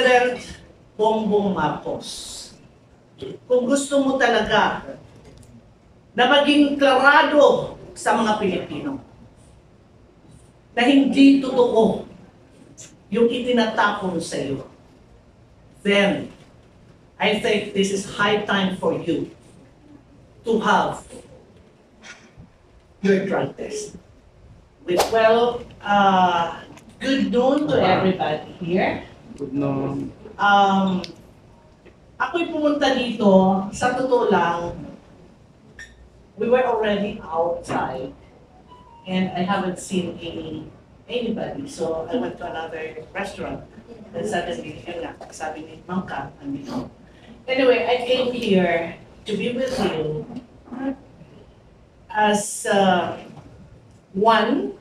President Bongbong Marcos, kung gusto mo talaga na maging klarado sa mga Pilipino na hindi totoo yung itinatapon sa iyo, then I think this is high time for you to have your drug test. Well, good noon to everybody here. Good noon. Ako'y pumunta dito, sa totoo lang, we were already outside and I haven't seen anybody. So I went to another restaurant and suddenly, yun nga, sabi ni Ma'am Kat, andito. Anyway, I came here to be with you as one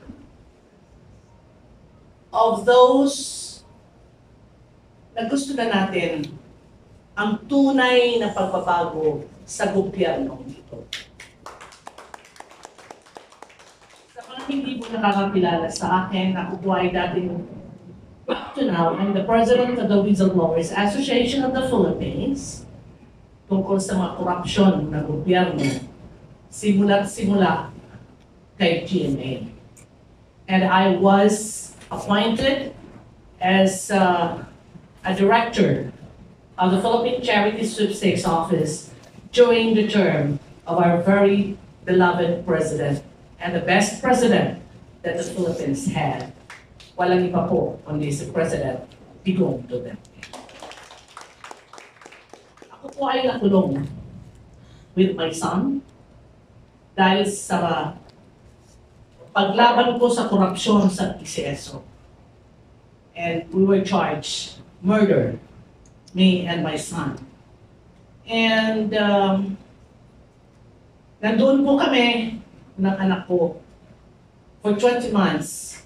of those na gusto na natin ang tunay na pagbabago sa gobyerno dito. Sa mga hindi po nakakakilala sa akin, ako po ay dating up to now, I'm the President of the Whistleblowers Association of the Philippines tungkol sa mga korupsyon ng gobyerno simula kay GMA. And I was appointed as a director of the Philippine Charity Sweepstakes Office during the term of our very beloved president and the best president that the Philippines had. Walang iba po kundi si President Digong Duterte. Ako po ay nakulong with my son dahil sa paglaban ko sa korupsyon sa PCSO. And we were charged murder, me and my son. And nandun po kami ng anak ko for 20 months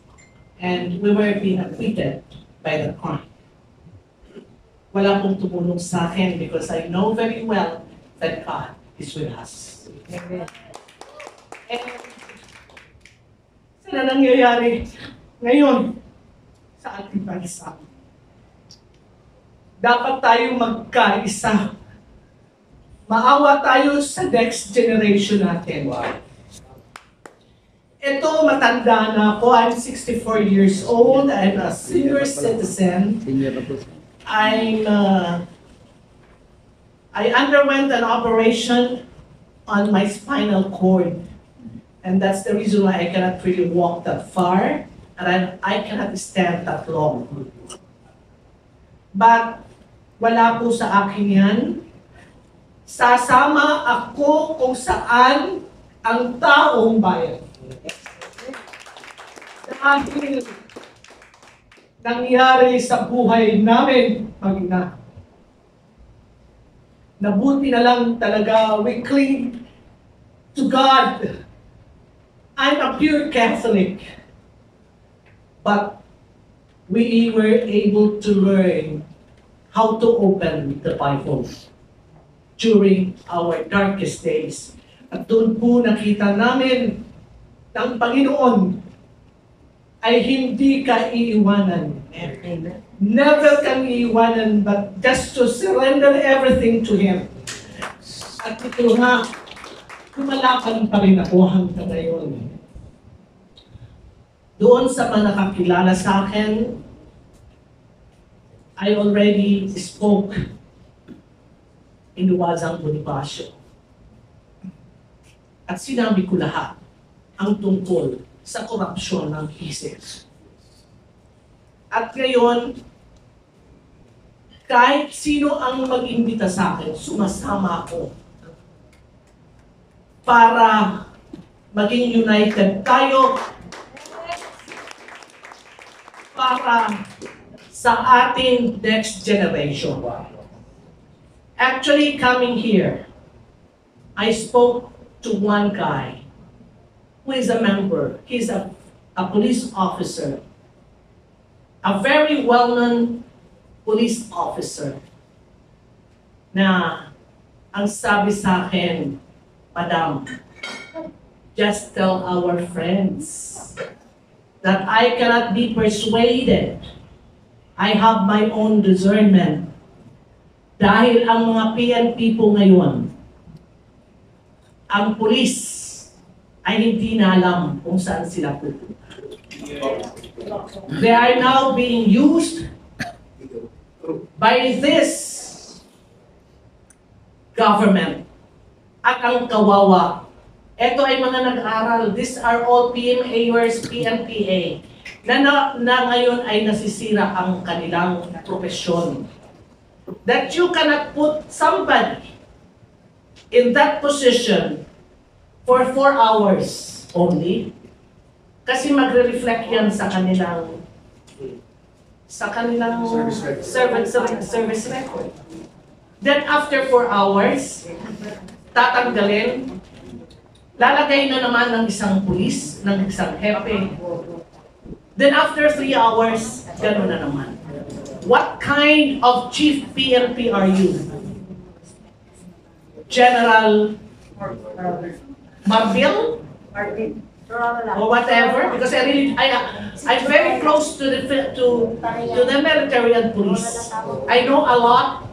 and we were being acquitted by the crime. Wala pong tumulong sa akin because I know very well that God is with us. And saan na nangyayari ngayon sa ating bansa? Dapat tayong magkaisa. Maawa tayo sa next generation natin. Ito, matanda na ako. I'm 64 years old. I'm a senior citizen. I underwent an operation on my spinal cord. And that's the reason why I cannot really walk that far. And I cannot stand that long. But wala po sa akin yan. Sasama ako kung saan ang taong bayan. Dahil nangyari sa buhay namin mag-ina. Nabuti na lang talaga we cling to God. I'm a pure Catholic. But we were able to learn how to open the Bible during our darkest days. At doon po nakita namin na ang Panginoon ay hindi ka iiwanan. Never kang iiwanan, but just to surrender everything to Him. At ito nga, kumalakan pa rin ako hanggang ngayon. Doon sa mga nakakilala sa akin, I already spoke in Luwazang Bonifacio. At sinabi ko lahat ang tungkol sa korupsyon ng ISIS. At ngayon, kahit sino ang mag-imbita sa akin, sumasama ako para maging united tayo para sa ating next generation. Actually, coming here, I spoke to one guy who is a member. He's a police officer, a very well-known police officer, na ang sabi sa akin, Madam, just tell our friends that I cannot be persuaded. I have my own discernment. Dahil ang mga PNP po ngayon, ang pulis ay hindi na alam kung saan sila pupunta. They are now being used by this government. At ang kawawa, ito ay mga nag-aral. These are all PMAers, PNPA, na ngayon ay nasisira ang kanilang profesyon. That you cannot put somebody in that position for 4 hours only, kasi magre-reflect yan sa kanilang service record. Then after 4 hours, tatanggalin, lalagay na naman ng isang pulis, ng isang hepe. Then after 3 hours, gano'n na naman. What kind of chief PNP are you? General Marbil? Or whatever? Because I'm very close to the military and police. I know a lot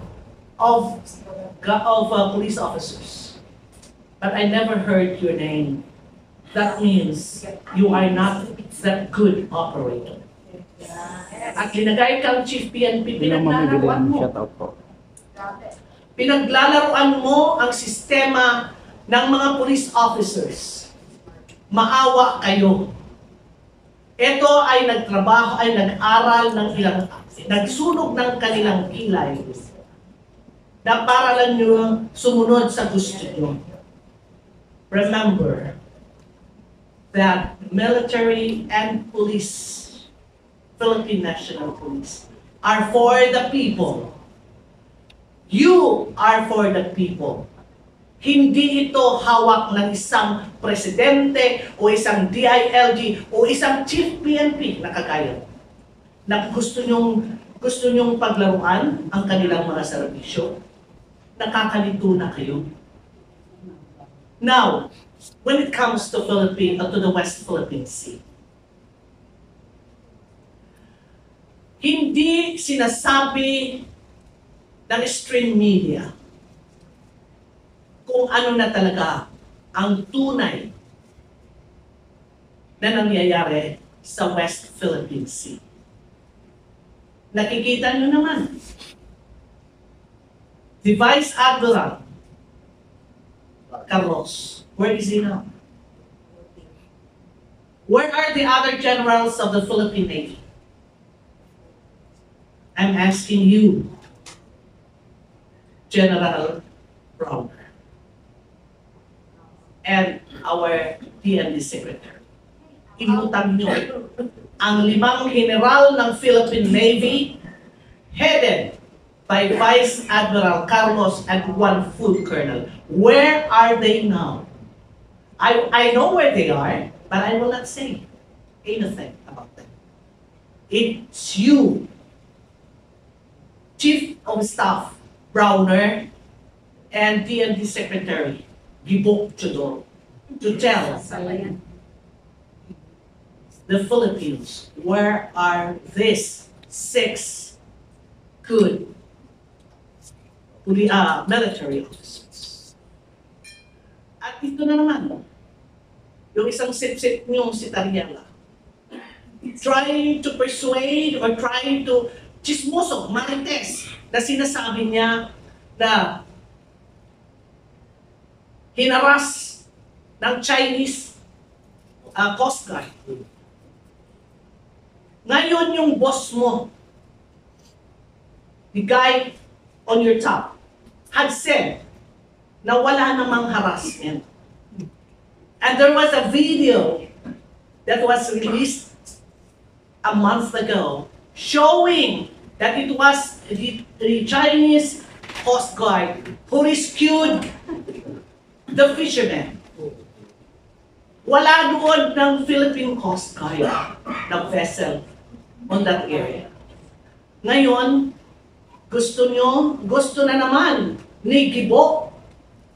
of police officers, but I never heard your name. That means you are not that good operator. At linagay kang chief PNP, pinaglalaroan mo. Pinaglalaroan mo ang sistema ng mga police officers. Maawa kayo. Ito ay nagtrabaho, ay nag-aral ng ilang, nagsunog ng kanilang kilay na para lang nyo sumunod sa gusto nyo. Remember that military and police, Philippine National Police, are for the people. You are for the people. Hindi ito hawak ng isang presidente o isang DILG o isang chief PNP na kagaya. Na gusto nyong paglaruan ang kanilang mga serbisyo. Nakakalito na kayo. Now, when it comes to to the West Philippine Sea, hindi sinasabi ng stream media kung ano na talaga ang tunay na nangyayari sa West Philippine Sea. Nakikita nyo naman. The Vice Admiral Carlos, where is he now? Where are the other generals of the Philippine Navy? I'm asking you, General Browner, and our DND Secretary. Inutang nyo ang 5 general ng Philippine Navy headed by Vice Admiral Carlos and 1 full colonel. Where are they now? I know where they are, but I will not say anything about them. It's you, Chief of Staff Browner and DND Secretary Gibok Chodoro, to tell the Philippines where are these 6 good military officers. At ito na naman, yung isang sip-sip niyong si Tariela, trying to persuade or trying to chismoso, marites, na sinasabi niya na hinaras ng Chinese Coast Guard. Ngayon yung boss mo, the guy on your top, had said na wala namang harassment. And there was a video that was released a month ago showing that it was the Chinese Coast Guard who rescued the fishermen. Wala doon ng Philippine Coast Guard na vessel on that area. Ngayon, gusto na naman ni Gibo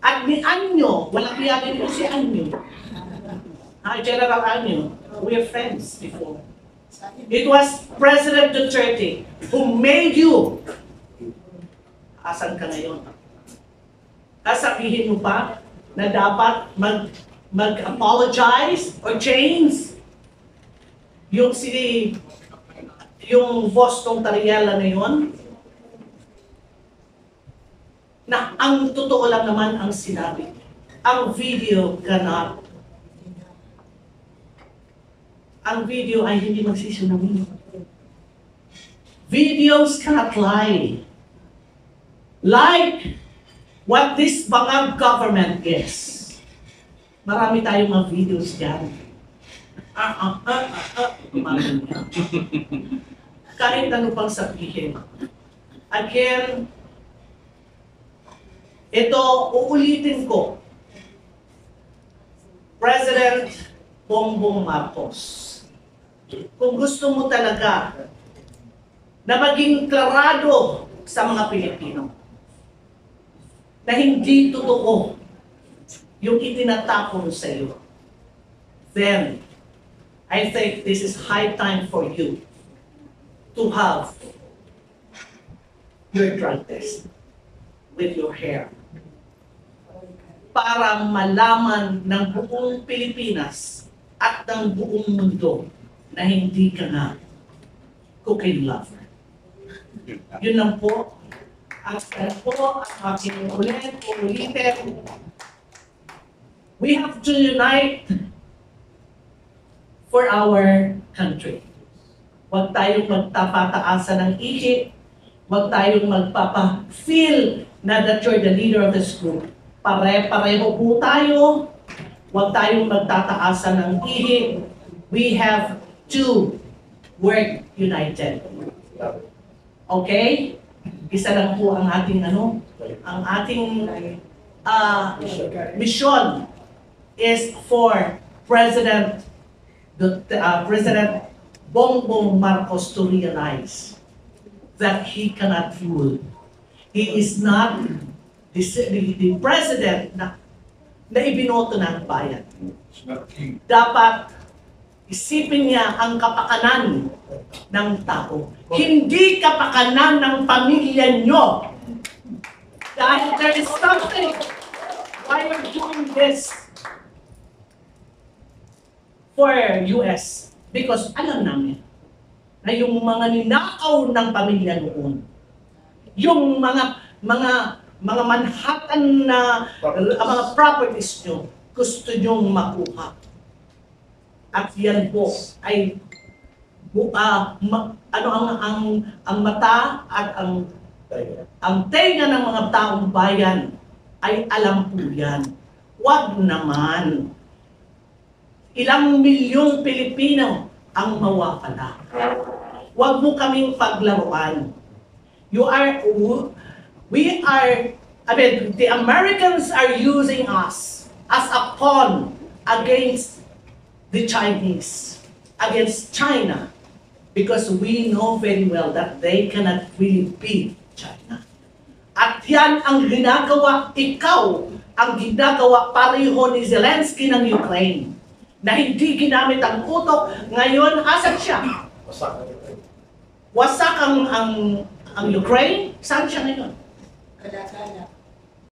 at ni Anyo, walang piyagin po si Anyo. General Anyo, we're friends before. It was President Duterte who made you. Asan ka ngayon? Sasabihin mo pa na dapat mag-apologize or change? Yung boss ng Tariela na yun, na ang totoo lang naman ang sinabi. Ang video ganap. Ang video ay hindi magsisinungaling. Videos cannot lie. Like what this Bangag government is. Marami tayong mga videos dyan. Kahit ano pang sabihin. Again, ito, uulitin ko. President Bongbong Marcos, kung gusto mo talaga na maging klarado sa mga Pilipino, na hindi totoo yung itinatapon sa iyo, then I think this is high time for you to have your drug test with your hair para malaman ng buong Pilipinas at ng buong mundo na hindi ka na cocaine lover. Yun lang po. Ang aking ulitin. We have to unite for our country. Huwag tayong magtapataasan ng ihi. Huwag tayong magpapa-feel na that you're the leader of this group. Pare-pareho po tayo. Huwag tayong magtataasan ng ihi. We have to work united. Okay? Isa lang po ang ating ang ating mission is for President Bongbong Marcos to realize that he cannot rule. He is not the president na ibinoto ng bayan. Dapat isipin niya ang kapakanan ng tao. Hindi kapakanan ng pamilya nyo. Dahil there is something why you're doing this for US. Because alam namin na yung mga ninakaw ng pamilya noon, yung mga Manhattan na mga properties nyo, gusto nyong makuha. At yan po ay ang mata at ang tenga ng mga taong bayan ay alam po yan. Wag naman. Ilang milyong Pilipino ang mawawala. Wag mo kaming paglaruan. The Americans are using us as a pawn against the Chinese, against China, because we know very well that they cannot really beat China. At yan ang ginagawa, ikaw ang ginagawa pareho ni Zelensky ng Ukraine, na hindi ginamit ang utok, ngayon asan siya? Wasak ang Ukraine? Saan siya ngayon?